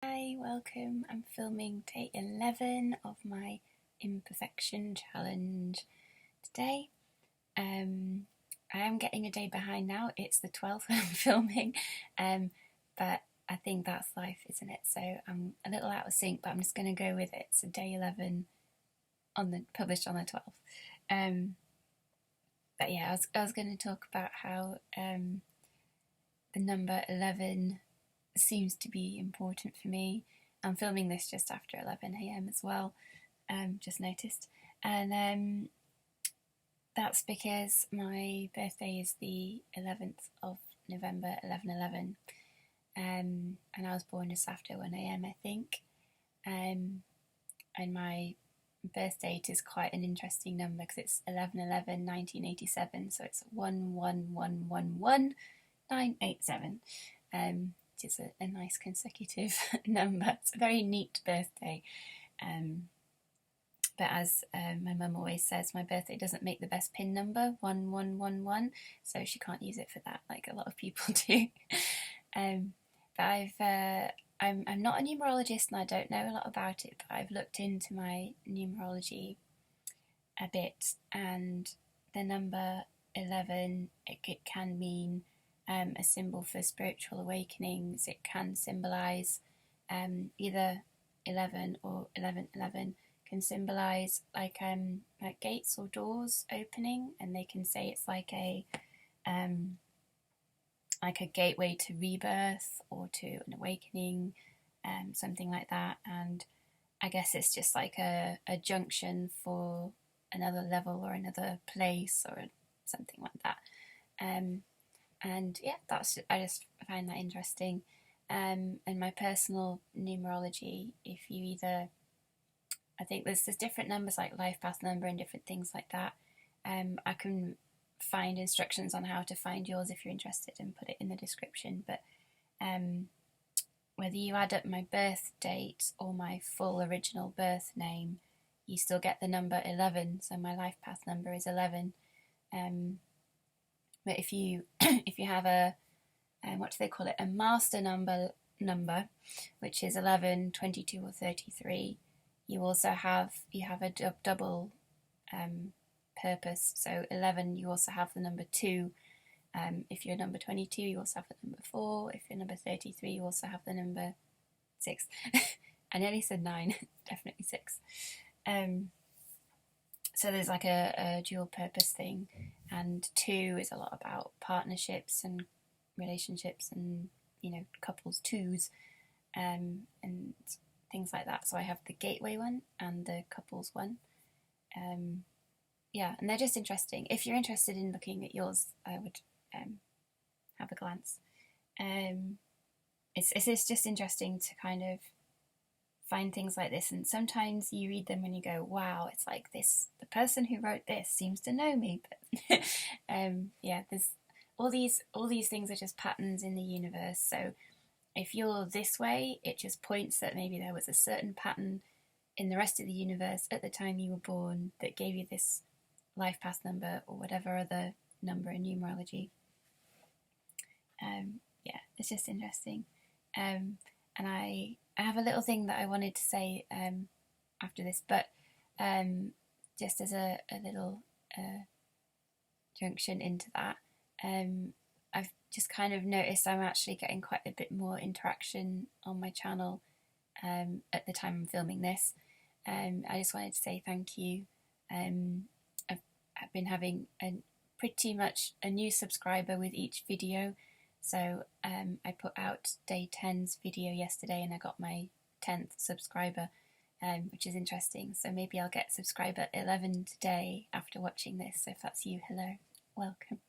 Hi, welcome. I'm filming day 11 of my Imperfection challenge today. I am getting a day behind now. It's the 12th when I'm filming, but I think that's life, isn't it? So I'm a little out of sync, but I'm just going to go with it. So day 11 published on the 12th. But yeah, I was going to talk about how the number 11 seems to be important for me. I'm filming this just after 11 a.m. as well, just noticed. And that's because my birthday is the 11th of November, 11/11. And I was born just after 1 a.m. I think. And my birth date is quite an interesting number because it's 11/11/1987, so it's 11111987. Which is a nice consecutive number. It's a very neat birthday. But as my mum always says, my birthday doesn't make the best pin number, 1111, so she can't use it for that, like a lot of people do. But I'm not a numerologist and I don't know a lot about it, but I've looked into my numerology a bit, and the number 11, it can mean a symbol for spiritual awakenings. It can symbolise either 11 or 1111 can symbolise like gates or doors opening, and they can say it's like a gateway to rebirth or to an awakening, something like that. And I guess it's just like a junction for another level or another place or something like that. And yeah, I just find that interesting. And my personal numerology, if you I think there's different numbers like life path number and different things like that. I can find instructions on how to find yours if you're interested and put it in the description. But whether you add up my birth date or my full original birth name, you still get the number 11. So my life path number is 11. But if you have a what do they call it, a master number, which is 11, 22 or 33, you have a double purpose. So 11, you also have the number 2. If you're number 22, you also have the number 4. If you're number 33, you also have the number 6. I nearly said 9, definitely 6. So there's like a dual purpose thing, and 2 is a lot about partnerships and relationships and, couples twos, and things like that. So I have the gateway one and the couples one. Yeah, and they're just interesting. If you're interested in looking at yours, I would have a glance. It's just interesting to kind of find things like this, and sometimes you read them and you go, wow, it's like this, the person who wrote this seems to know me. But yeah, there's all these things are just patterns in the universe. So if you're this way, it just points that maybe there was a certain pattern in the rest of the universe at the time you were born that gave you this life path number or whatever other number in numerology. Yeah, it's just interesting. And I have a little thing that I wanted to say after this, but just as a little junction into that, I've just kind of noticed I'm actually getting quite a bit more interaction on my channel at the time I'm filming this. I just wanted to say thank you. I've been having pretty much a new subscriber with each video. So I put out day 10's video yesterday and I got my 10th subscriber, which is interesting. So maybe I'll get subscriber 11 today after watching this. So if that's you, hello, welcome.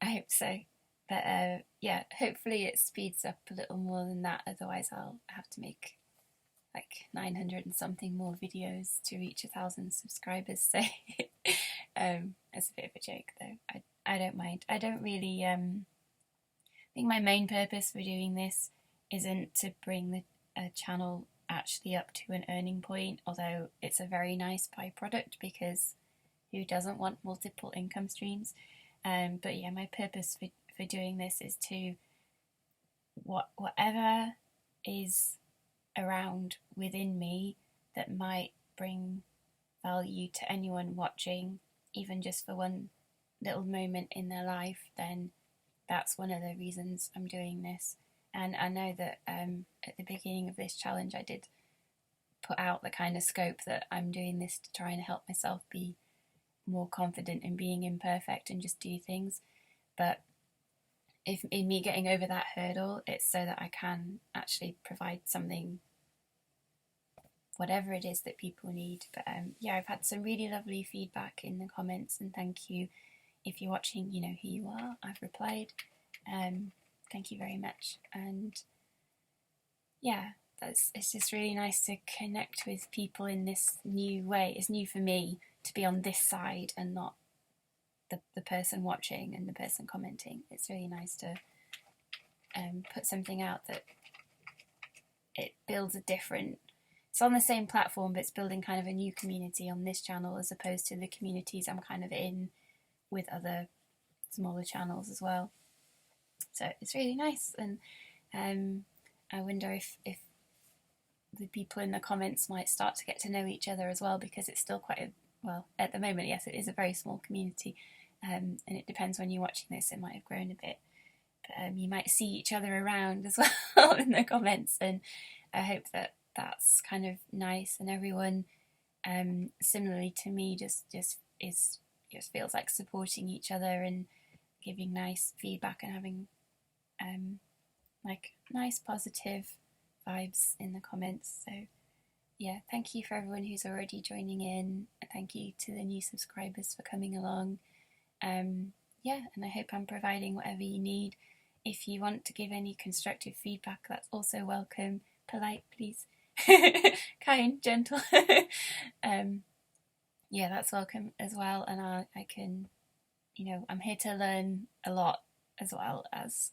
I hope so. But yeah, hopefully it speeds up a little more than that. Otherwise I'll have to make like 900 and something more videos to reach 1,000 subscribers. So it's a bit of a joke though. I don't mind. I don't really I think my main purpose for doing this isn't to bring the channel actually up to an earning point, although it's a very nice byproduct because who doesn't want multiple income streams? But yeah, my purpose for doing this is to whatever is around within me that might bring value to anyone watching, even just for one little moment in their life, then that's one of the reasons I'm doing this. And I know that at the beginning of this challenge, I did put out the kind of scope that I'm doing this to try and help myself be more confident in being imperfect and just do things. But if in me getting over that hurdle, it's so that I can actually provide something, whatever it is that people need. But yeah, I've had some really lovely feedback in the comments, and thank you. If you're watching, you know who you are. I've replied. Thank you very much. And yeah, it's just really nice to connect with people in this new way. It's new for me to be on this side and not the person watching and the person commenting. It's really nice to put something out that it builds a different, it's on the same platform, but it's building kind of a new community on this channel as opposed to the communities I'm kind of in with other smaller channels as well. So it's really nice, and I wonder if the people in the comments might start to get to know each other as well, because it's still quite well, at the moment, yes, it is a very small community, and it depends when you're watching this, it might have grown a bit, but you might see each other around as well in the comments, and I hope that that's kind of nice, and everyone similarly to me just feels like supporting each other and giving nice feedback and having like nice positive vibes in the comments. So yeah, thank you for everyone who's already joining in. Thank you to the new subscribers for coming along. Yeah, and I hope I'm providing whatever you need. If you want to give any constructive feedback, that's also welcome. Polite, please. Kind, gentle. Yeah, that's welcome as well. And I can, I'm here to learn a lot as well as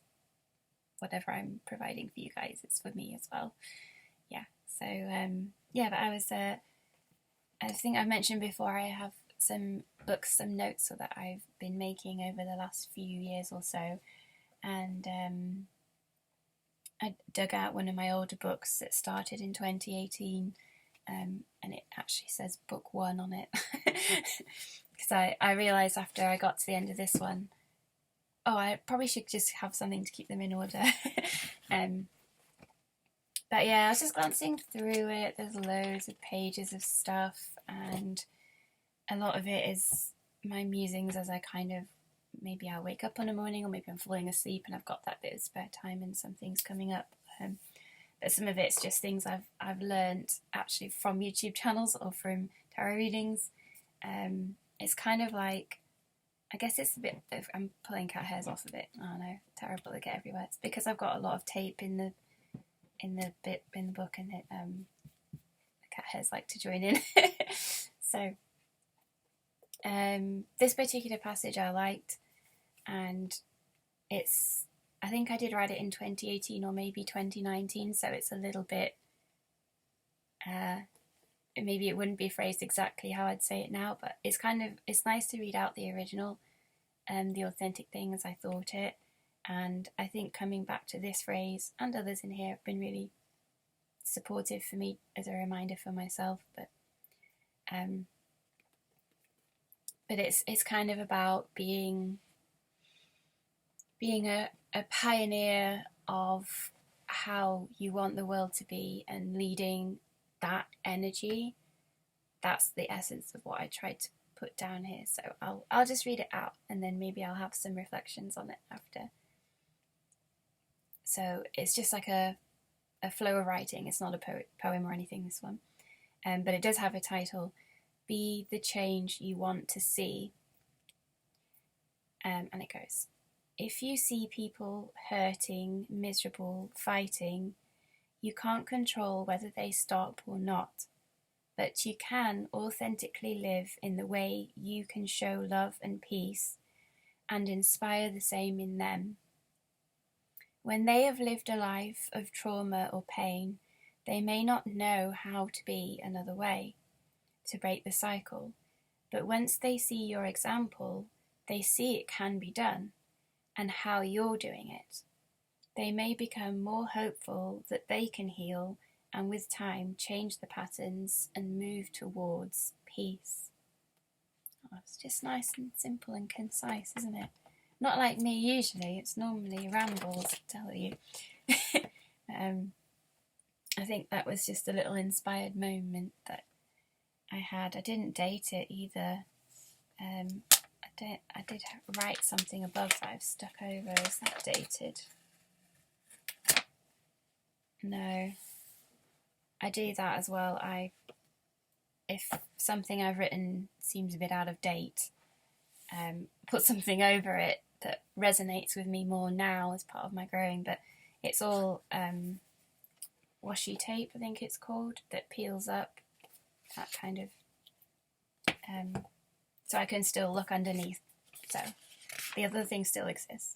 whatever I'm providing for you guys. It's for me as well. Yeah. So yeah, but I think I mentioned before, I have some books, some notes that I've been making over the last few years or so, and I dug out one of my older books that started in 2018, and it actually says book 1 on it, because I realised after I got to the end of this one, I probably should just have something to keep them in order. But yeah, I was just glancing through it. There's loads of pages of stuff, and a lot of it is my musings as I kind of, maybe I'll wake up in the morning, or maybe I'm falling asleep and I've got that bit of spare time and some things coming up. But some of it's just things I've learned actually from YouTube channels or from tarot readings. It's kind of like, I guess it's a bit of, I'm pulling cat hairs off of it. Oh no, terrible, they get everywhere. It's because I've got a lot of tape in the book, and it the cat hairs like to join in. So this particular passage I liked, and I think I did write it in 2018 or maybe 2019, so it's a little bit maybe it wouldn't be phrased exactly how I'd say it now, but it's nice to read out the original and the authentic thing as I thought it. And I think coming back to this phrase and others in here have been really supportive for me as a reminder for myself. But it's kind of about being a pioneer of how you want the world to be and leading that energy. That's the essence of what I tried to put down here. So I'll just read it out, and then maybe I'll have some reflections on it after. So it's just like a flow of writing. It's not a poem or anything, this one. But it does have a title, Be the Change You Want to See. And it goes, if you see people hurting, miserable, fighting, you can't control whether they stop or not, but you can authentically live in the way you can show love and peace and inspire the same in them. When they have lived a life of trauma or pain, they may not know how to be another way, to break the cycle, but once they see your example, they see it can be done and how you're doing it. they may become more hopeful that they can heal and with time change the patterns and move towards peace. Oh, it's just nice and simple and concise, isn't it? Not like me usually, it's normally rambles, I tell you. I think that was just a little inspired moment that I had. I didn't date it either. I did write something above that I've stuck over. Is that dated? No. I do that as well. If something I've written seems a bit out of date, put something over it that resonates with me more now as part of my growing. But it's all washi tape, I think it's called, that peels up. That kind of so I can still look underneath. So the other thing still exists.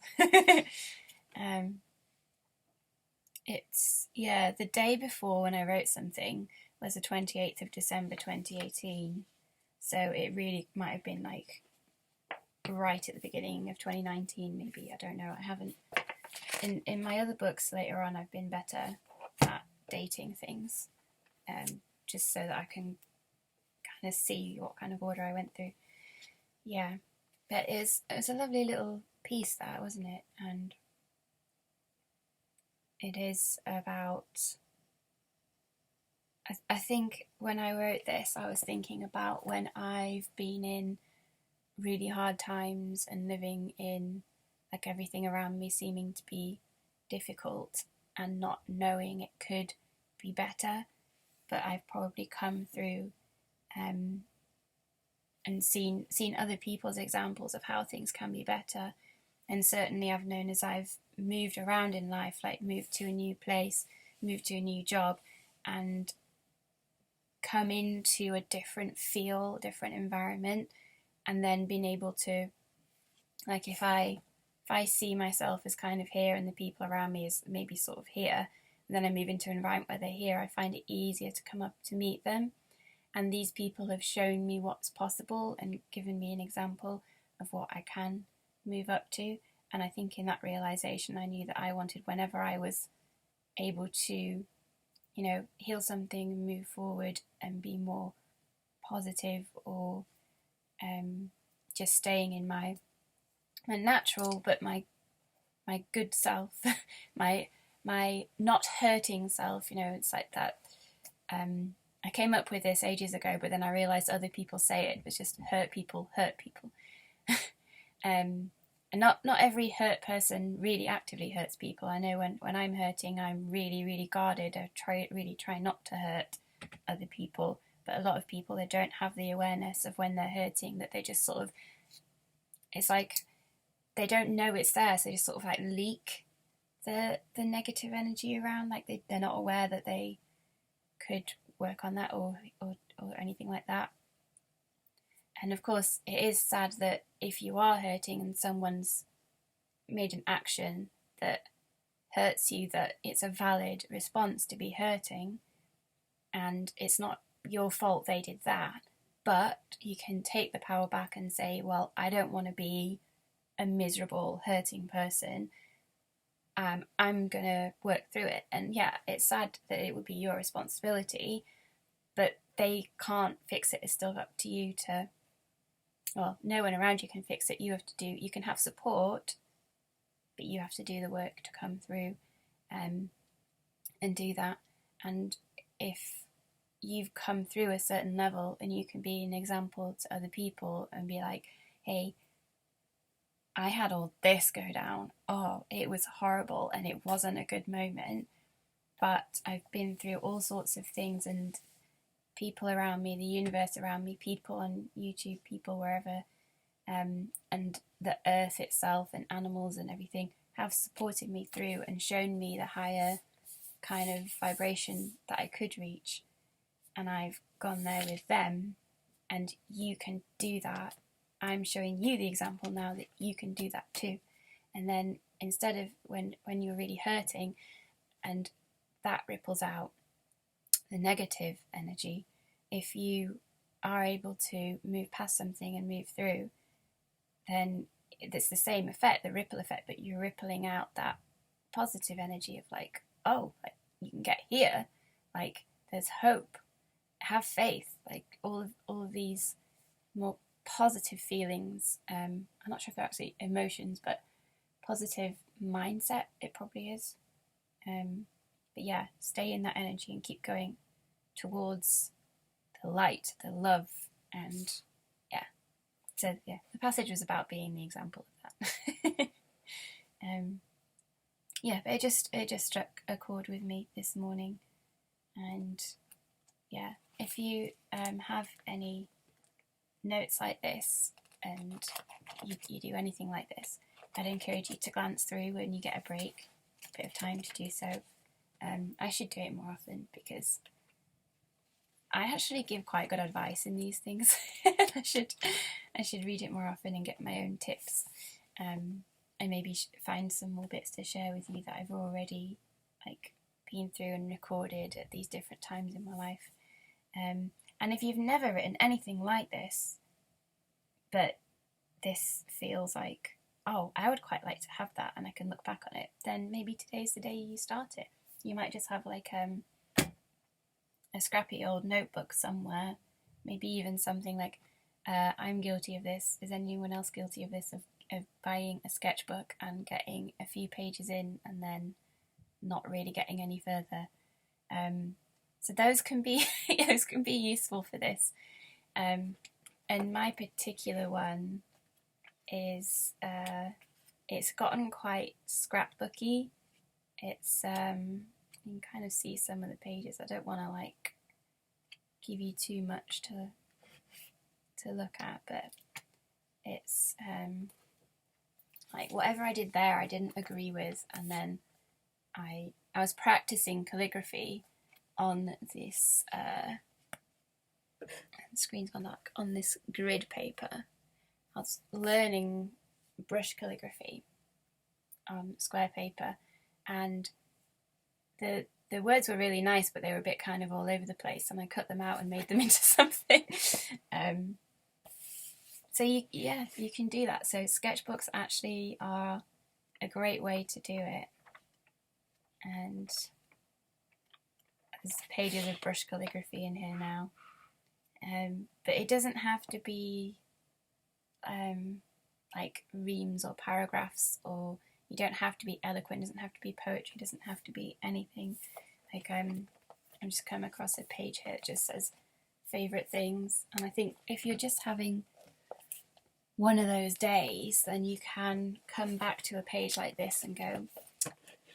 It's, yeah, the day before when I wrote something was the 28th of December 2018. So it really might have been like right at the beginning of 2019, maybe. I don't know. I haven't. In my other books later on, I've been better at dating things, just so that I can kind of see what kind of order I went through. Yeah, but it was a lovely little piece, that, wasn't it? And it is about, I think when I wrote this, I was thinking about when I've been in really hard times and living in like everything around me seeming to be difficult and not knowing it could be better, but I've probably come through and seen other people's examples of how things can be better. And certainly I've known as I've moved around in life, like moved to a new place, moved to a new job, and come into a different feel, different environment, and then being able to, like, if I see myself as kind of here and the people around me as maybe sort of here, and then I move into an environment where they're here, I find it easier to come up to meet them. And these people have shown me what's possible and given me an example of what I can move up to. And I think in that realization, I knew that I wanted, whenever I was able to, you know, heal something and move forward and be more positive, or just staying in my natural but my good self, my not hurting self. You know, it's like that. I came up with this ages ago, but then I realised other people say it. It's just hurt people. And not every hurt person really actively hurts people. I know when I'm hurting, I'm really, really guarded. I really try not to hurt other people. But a lot of people, they don't have the awareness of when they're hurting, that they just sort of, it's like they don't know it's there, so they just sort of like leak the negative energy around. Like they're not aware that they could work on that or anything like that. And of course, it is sad that if you are hurting and someone's made an action that hurts you, that it's a valid response to be hurting, and it's not your fault they did that. But you can take the power back and say, well, I don't want to be a miserable, hurting person. I'm going to work through it. And yeah, it's sad that it would be your responsibility, but they can't fix it. It's still up to you to, well, no one around you can fix it. You have to do, you can have support, but you have to do the work to come through and do that. And if you've come through a certain level and you can be an example to other people and be like, hey, I had all this go down. Oh, it was horrible and it wasn't a good moment, but I've been through all sorts of things, and people around me, the universe around me, people on YouTube, people wherever, and the earth itself and animals and everything have supported me through and shown me the higher kind of vibration that I could reach. And I've gone there with them, and you can do that. I'm showing you the example now that you can do that too. And then instead of when you're really hurting and that ripples out the negative energy, if you are able to move past something and move through, then it's the same effect, the ripple effect, but you're rippling out that positive energy of like, oh, like you can get here, like there's hope, have faith, like all of these more positive feelings. I'm not sure if they're actually emotions, but positive mindset it probably is. But yeah, stay in that energy and keep going towards the light, the love, and yeah. So yeah, the passage was about being the example of that. Yeah, but it just struck a chord with me this morning, and yeah, if you have any notes like this and you do anything like this, I'd encourage you to glance through when you get a break, a bit of time to do so. I should do it more often because I actually give quite good advice in these things. I should read it more often and get my own tips, and maybe find some more bits to share with you that I've already like been through and recorded at these different times in my life. And if you've never written anything like this, but this feels like, oh, I would quite like to have that and I can look back on it, then maybe today's the day you start it. You might just have like a scrappy old notebook somewhere, maybe even something like, I'm guilty of this. Is anyone else guilty of this? Of buying a sketchbook and getting a few pages in and then not really getting any further. So those can be useful for this. And my particular one is it's gotten quite scrapbooky. It's you can kind of see some of the pages. I don't want to like give you too much to look at, but it's like whatever I did there I didn't agree with, and then I was practicing calligraphy on this the screen's gone dark, on this grid paper. I was learning brush calligraphy on square paper, and the words were really nice, but they were a bit kind of all over the place, and I cut them out and made them into something. So you can do that. So sketchbooks actually are a great way to do it. And there's pages of brush calligraphy in here now. But it doesn't have to be like reams or paragraphs, or you don't have to be eloquent, it doesn't have to be poetry, it doesn't have to be anything. Like I'm just come across a page here that just says favourite things, and I think if you're just having one of those days, then you can come back to a page like this and go,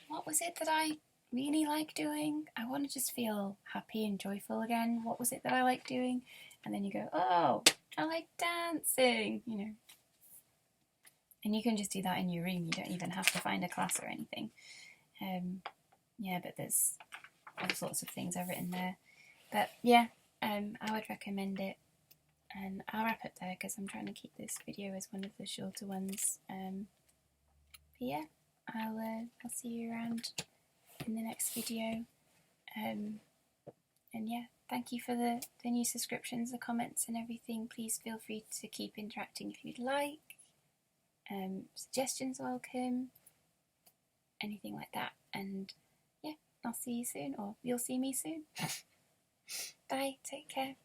what was it that I really like doing? I want to just feel happy and joyful again. What was it that I like doing? And then you go, oh, I like dancing, you know. And you can just do that in your room. You don't even have to find a class or anything. Yeah, but there's all sorts of things I've written there. But yeah, I would recommend it. And I'll wrap it there because I'm trying to keep this video as one of the shorter ones. But yeah, I'll see you around in the next video. And yeah, thank you for the new subscriptions, the comments and everything. Please feel free to keep interacting if you'd like. Suggestions welcome, anything like that. And yeah, I'll see you soon, or you'll see me soon. Bye, take care.